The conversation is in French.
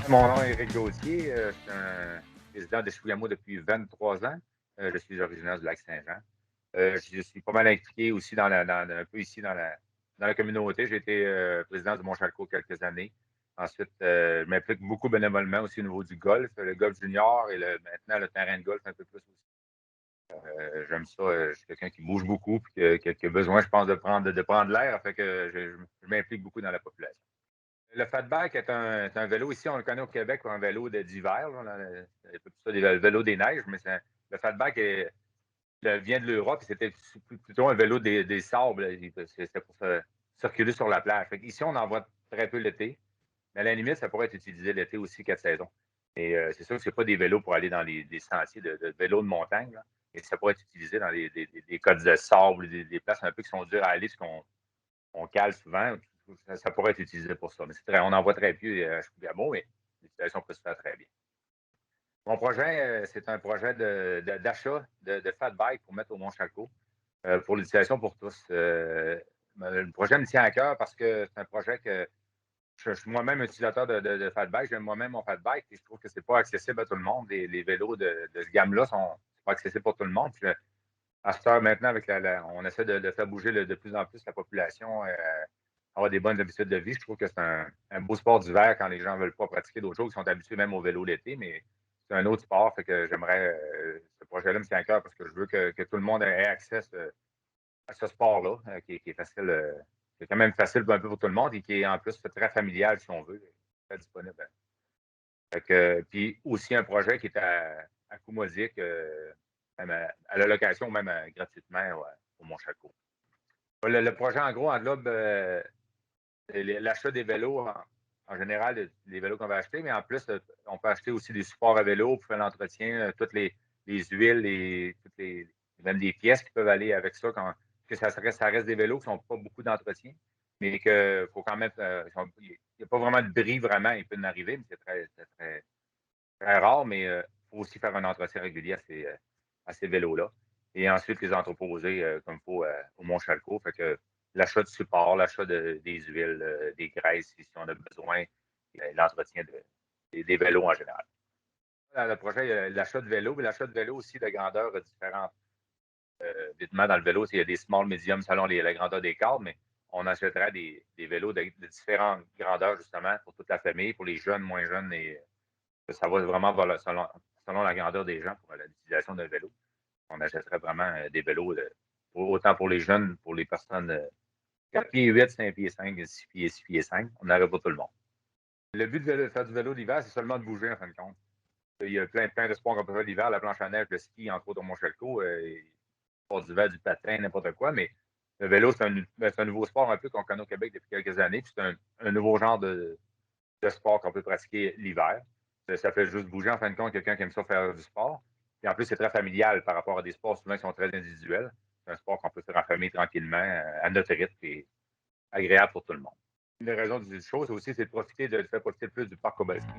Mon nom est Éric Gauthier. Je suis un résident de Chouiamo depuis 23 ans. Je suis originaire du Lac-Saint-Jean. Je suis pas mal impliqué aussi un peu ici dans la communauté. J'ai été président du Mont-Chalco quelques années. Ensuite, je m'implique beaucoup bénévolement aussi au niveau du golf, le golf junior et maintenant le terrain de golf un peu plus aussi. J'aime ça. Je suis quelqu'un qui bouge beaucoup et qui a besoin, je pense, de prendre l'air. Fait que je m'implique beaucoup dans la population. Le fatback est un vélo, ici, on le connaît au Québec pour un vélo d'hiver. C'est ça, le vélo des neiges, mais le fatback vient de l'Europe et c'était plutôt un vélo des sables. C'était pour circuler sur la plage. Fait ici, on en voit très peu l'été, mais à la limite, ça pourrait être utilisé l'été aussi, 4 saisons. Et c'est sûr que ce n'est pas des vélos pour aller dans des sentiers de vélos de montagne, là, et ça pourrait être utilisé dans des côtes de sable, des places un peu qui sont dures à aller, parce qu'on cale souvent. Ça pourrait être utilisé pour ça. Mais on en voit très peu à Chouiamo, mais l'utilisation peut se faire très bien. Mon projet, c'est un projet d'achat de fat bike pour mettre au Mont-Chalco pour l'utilisation pour tous. Le projet me tient à cœur parce que c'est un projet que je suis moi-même utilisateur de fat bike. J'aime moi-même mon fat bike et je trouve que c'est pas accessible à tout le monde. Les vélos de ce gamme-là sont pas accessibles pour tout le monde. Puis, à cette heure, maintenant, on essaie de faire bouger de plus en plus la population, avoir des bonnes habitudes de vie. Je trouve que c'est un beau sport d'hiver quand les gens ne veulent pas pratiquer d'autres choses, qui sont habitués même au vélo l'été, mais c'est un autre sport. Fait que j'aimerais, ce projet-là me tient à cœur parce que je veux que tout le monde ait accès à ce sport-là, qui est facile, qui est quand même facile un peu pour tout le monde et qui est en plus très familial, si on veut, très disponible. Fait que, puis aussi un projet qui est à coût modique, même à la location ou même gratuitement au Mont-Chalco. Le projet, en gros, englobe l'achat des vélos en général, les vélos qu'on va acheter, mais en plus, on peut acheter aussi des supports à vélo pour faire l'entretien, toutes les huiles, même des pièces qui peuvent aller avec ça, que ça reste des vélos qui n'ont pas beaucoup d'entretien, mais qu'il faut quand même. Il n'y a pas vraiment de bris, vraiment, il peut en arriver, mais c'est très rare, mais il faut aussi faire un entretien régulier à ces vélos-là. Et ensuite, les entreposer comme il faut au Mont-Chalco. Fait que l'achat de support, l'achat des huiles, des graisses, si on a besoin, et l'entretien des vélos en général. Dans le projet, il y a l'achat de vélos, mais l'achat de vélos aussi de grandeur différente. Évidemment, dans le vélo, il y a des small, medium selon la grandeur des cadres, mais on achètera des vélos de différentes grandeurs, justement, pour toute la famille, pour les jeunes, moins jeunes, et ça va vraiment selon la grandeur des gens pour l'utilisation d'un vélo. On achèterait vraiment des vélos, autant pour les jeunes, pour les personnes 4 pieds 8, 5 pieds 5, 6 pieds 6 pieds 5. On n'aurait pas tout le monde. Le but de faire du vélo l'hiver, c'est seulement de bouger, en fin de compte. Il y a plein de sports qu'on peut faire l'hiver, la planche à neige, le ski, entre autres au Mont-Chalco, sport d'hiver, du patin, n'importe quoi, mais le vélo, c'est un nouveau sport un peu qu'on connaît au Québec depuis quelques années. C'est un nouveau genre de sport qu'on peut pratiquer l'hiver. Ça fait juste bouger, en fin de compte, quelqu'un qui aime ça faire du sport. Et en plus, c'est très familial par rapport à des sports souvent qui sont très individuels. C'est un sport qu'on peut faire en famille tranquillement, à notre rythme et agréable pour tout le monde. Une des raisons du show, c'est de faire profiter plus du parc Kobalski.